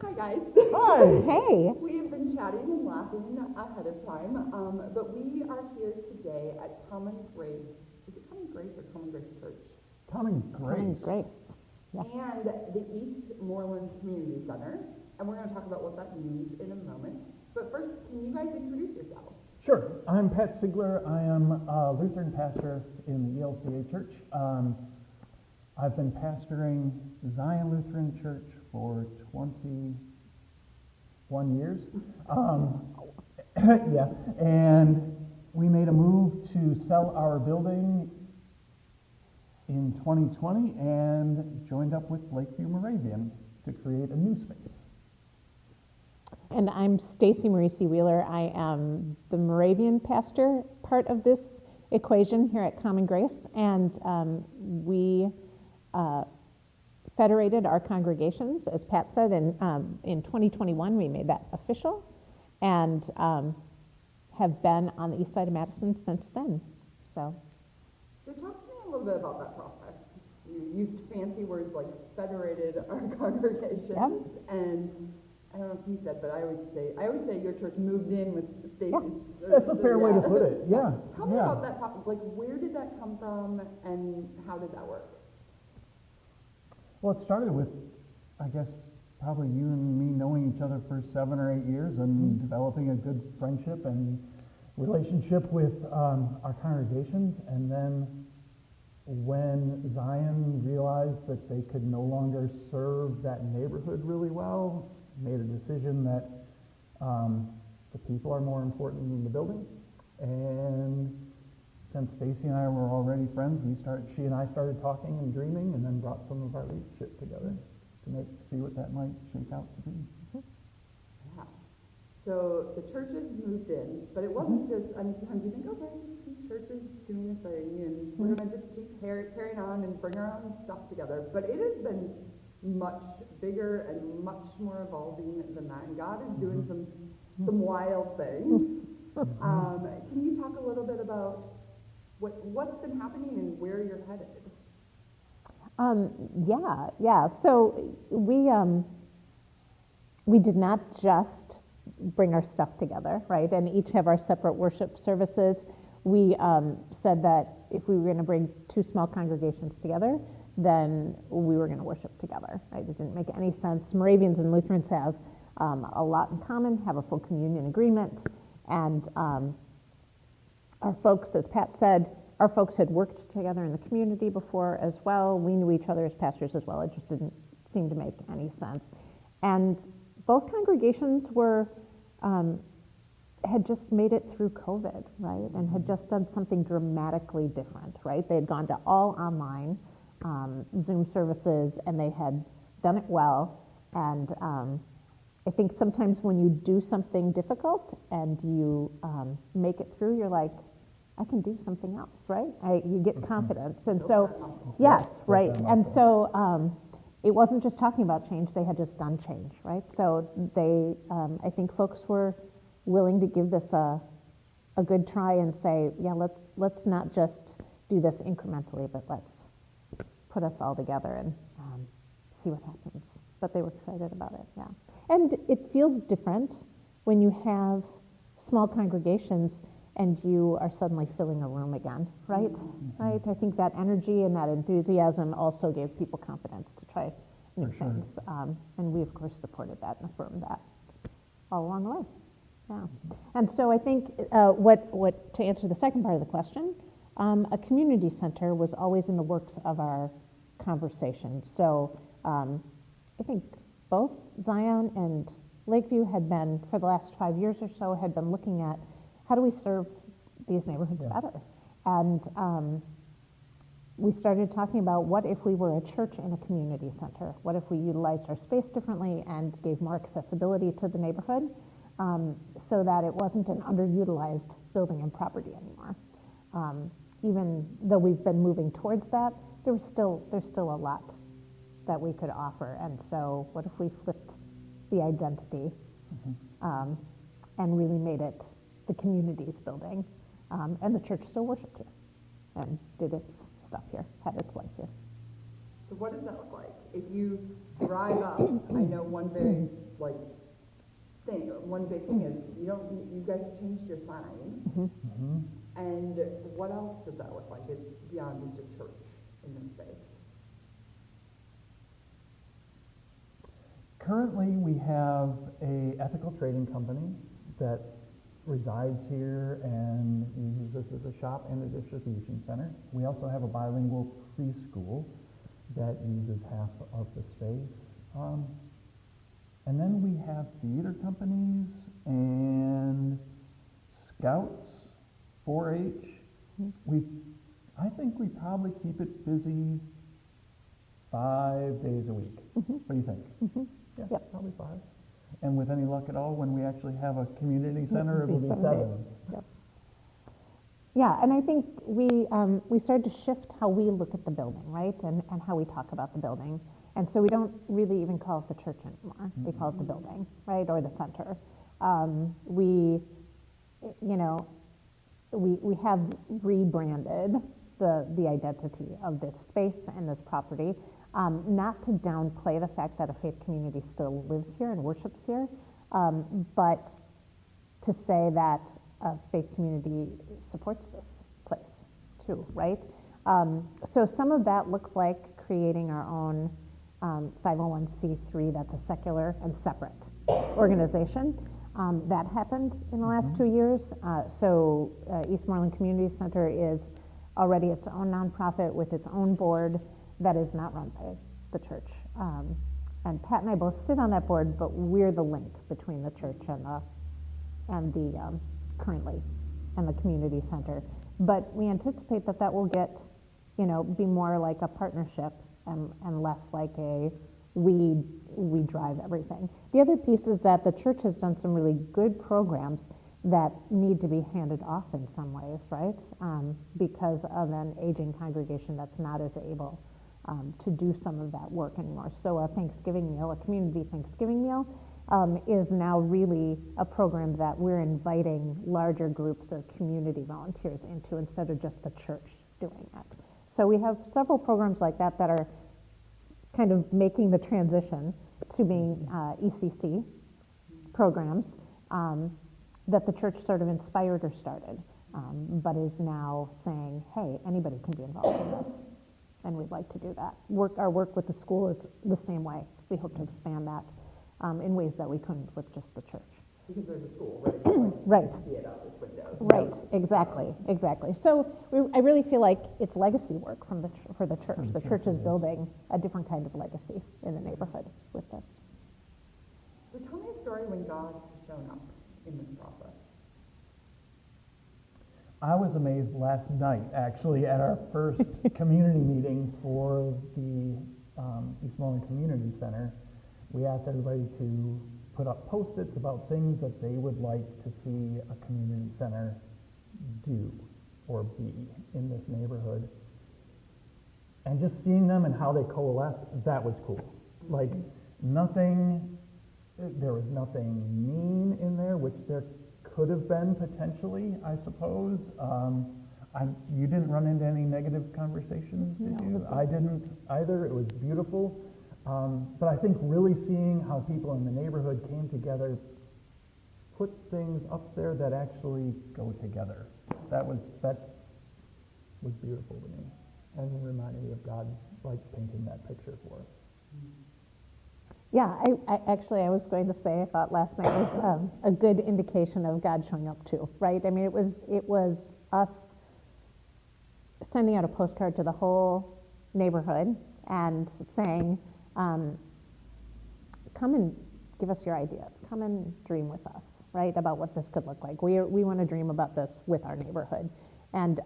Hi guys. Hi. Hey. We have been chatting and laughing ahead of time, but we are here today at Common Grace. Is it Common Grace or Common Grace Church? Common Grace. Common Grace. Yeah. And the Eastmorland Community Center, and we're going to talk about what that means in a moment. But first, can you guys introduce yourselves? Sure. I'm Pat Sigler. I am a Lutheran pastor in the ELCA Church. I've been pastoring Zion Lutheran Church for 21 years. Yeah, and we made a move to sell our building in 2020 and joined up with Lakeview Moravian to create a new space. And I'm Stacy Marie C. Wheeler. I am the Moravian pastor part of this equation here at Common Grace, and we federated our congregations, as Pat said, and in 2021 we made that official, and have been on the east side of Madison since then. So talk to me a little bit about that process. You used fancy words like federated our congregations, Yep. and I don't know if you said, but I always say your church moved in with Stacy's. That's a fair way to put it, yeah. Tell me about that process. Like, where did that come from, and how did that work? Well, it started with, I guess, probably you and me knowing each other for 7 or 8 years and developing a good friendship and relationship with our congregations. And then when Zion realized that they could no longer serve that neighborhood really well, made a decision that the people are more important than the building. And since Stacy and I were already friends, she and I started talking and dreaming, and then brought some of our leadership together to see what that might shake out to be. Yeah. So the churches moved in, but it wasn't just, I mean, sometimes you think, okay, two churches doing a thing, and we're going to just keep carrying on and bring our own stuff together. But it has been much bigger and much more evolving than that, and God is doing some wild things. Can you talk a little bit about what's been happening and where you're headed? Yeah. So we did not just bring our stuff together, right, and each have our separate worship services. We said that if we were going to bring two small congregations together, then we were going to worship together, right? It didn't make any sense. Moravians and Lutherans have a lot in common, have a full communion agreement, and our folks, as Pat said, our folks had worked together in the community before as well. We knew each other as pastors as well. It just didn't seem to make any sense. And both congregations had just made it through COVID, right? And had just done something dramatically different, right? They had gone to all online Zoom services, and they had done it well. And I think sometimes when you do something difficult and you make it through, you're like, I can do something else, right? You get confidence. And so, yes, right. And so it wasn't just talking about change, they had just done change, right? So they, I think folks were willing to give this a good try and say, yeah, let's not just do this incrementally, but let's put us all together and see what happens. But they were excited about it, yeah. And it feels different when you have small congregations and you are suddenly filling a room again, right? Right? I think that energy and that enthusiasm also gave people confidence to try new things. And we, of course, supported that and affirmed that all along the way. Yeah. And so I think what to answer the second part of the question, a community center was always in the works of our conversation. So I think both Zion and Lakeview had been, for the last 5 years or so, had been looking at how do we serve these neighborhoods better? And we started talking about what if we were a church in a community center? What if we utilized our space differently and gave more accessibility to the neighborhood so that it wasn't an underutilized building and property anymore? Even though we've been moving towards that, there's still a lot that we could offer. And so what if we flipped the identity and really made it the community's building, and the church still worshiped here and did its stuff here, had its life here. So what does that look like? If you drive up, I know one big thing is you guys changed your sign. Mhm. And what else does that look like? It's beyond just a church in this space. Currently, we have a ethical trading company that resides here and uses this as a shop and a distribution center. We also have a bilingual preschool that uses half of the space. And then we have theater companies and scouts, 4-H. I think we probably keep it busy 5 days a week. What do you think? Yeah, Yep. probably 5. And with any luck at all, when we actually have a community center, it'll be 7. days. Yep. Yeah, and I think we started to shift how we look at the building, right, and how we talk about the building. And so we don't really even call it the church anymore. We call it the building, right, or the center. We have rebranded the identity of this space and this property, not to downplay the fact that a faith community still lives here and worships here, but to say that a faith community supports this place too, right? So some of that looks like creating our own 501c3 that's a secular and separate organization. That happened in the last 2 years. So Eastmorland Community Center is already its own nonprofit with its own board that is not run by the church. And Pat and I both sit on that board, but we're the link between the church and the currently and the community center. But we anticipate that will get, be more like a partnership and less like a we drive everything. The other piece is that the church has done some really good programs that need to be handed off in some ways, right? Because of an aging congregation that's not as able to do some of that work anymore. So a Thanksgiving meal, a community Thanksgiving meal, is now really a program that we're inviting larger groups of community volunteers into instead of just the church doing it. So we have several programs like that that are kind of making the transition to being ECC programs that the church sort of inspired or started, but is now saying, hey, anybody can be involved in this, and we'd like to do that. Our work with the school is the same way. We hope to expand that in ways that we couldn't with just the church. Because there's a school, right? Right. See it out this window. Right, exactly. So I really feel like it's legacy work for the church. The church is building a different kind of legacy in the neighborhood with this. So tell me a story when God has shown up in this process. I was amazed last night, actually, at our first community meeting for the Eastmorland Community Center. We asked everybody to put up Post-its about things that they would like to see a community center do or be in this neighborhood. And just seeing them and how they coalesced, that was cool. Like there was nothing mean in there, which there could have been potentially, I suppose. You didn't run into any negative conversations, did you? I didn't either. It was beautiful. But I think really seeing how people in the neighborhood came together, put things up there that actually go together. That was beautiful to me, and reminded me of God, like painting that picture for us. Yeah, I was going to say I thought last night was a good indication of God showing up too, right? I mean, it was us sending out a postcard to the whole neighborhood and saying, come and give us your ideas. Come and dream with us, right, about what this could look like. We want to dream about this with our neighborhood and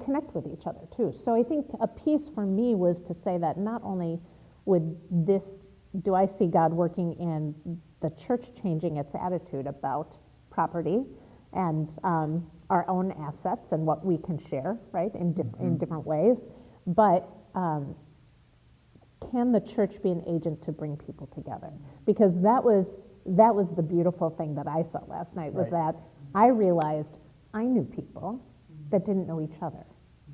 connect with each other too. So I think a piece for me was to say that not only do I see God working in the church changing its attitude about property and our own assets and what we can share, right, in different ways, but can the church be an agent to bring people together? Because that was the beautiful thing that I saw last night, was that I realized I knew people that didn't know each other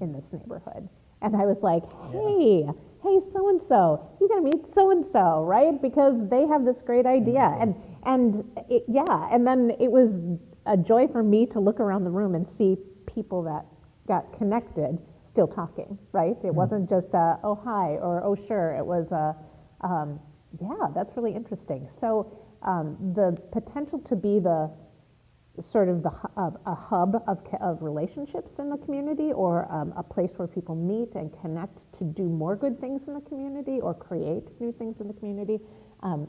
in this neighborhood. And I was like, hey, hey, so-and-so, you gotta meet so-and-so, right? Because they have this great idea. And then it was a joy for me to look around the room and see people that got connected still talking, right? It wasn't just oh, hi, or oh, sure. It was yeah, that's really interesting. So the potential to be the sort of a hub of relationships in the community, or a place where people meet and connect to do more good things in the community or create new things in the community,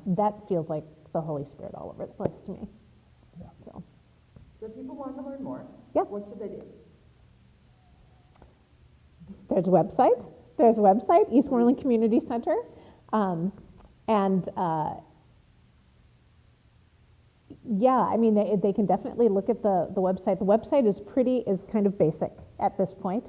that feels like the Holy Spirit all over the place to me. Yeah. So, if people want to learn more, yeah. what should they do? There's a website, Eastmorland Community Center, and yeah, I mean, they can definitely look at the website. The website is kind of basic at this point,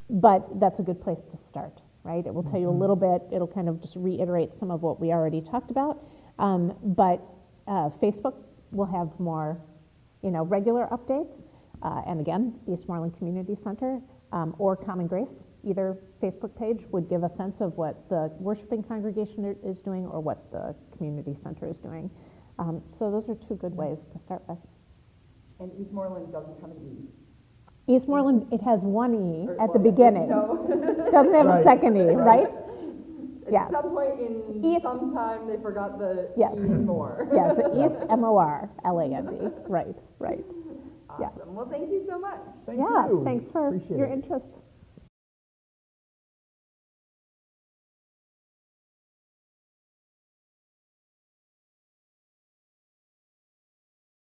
but that's a good place to start, right? It will tell you a little bit, it'll kind of just reiterate some of what we already talked about, but Facebook will have more, regular updates, and again, Eastmorland Community Center, or Common Grace, either Facebook page would give a sense of what the worshiping congregation is doing or what the community center is doing. So those are two good ways to start with. And Eastmorland doesn't have an Eastmorland, it has one E Or- at the well, beginning. No. Doesn't have a Right. second E, right? At Yes. some point in East- some time, they forgot the Yes. E and more. Yes, East Morland, right. Yes. Awesome. Well, thank you so much. Thank Yeah, you. thanks for Appreciate your it. interest.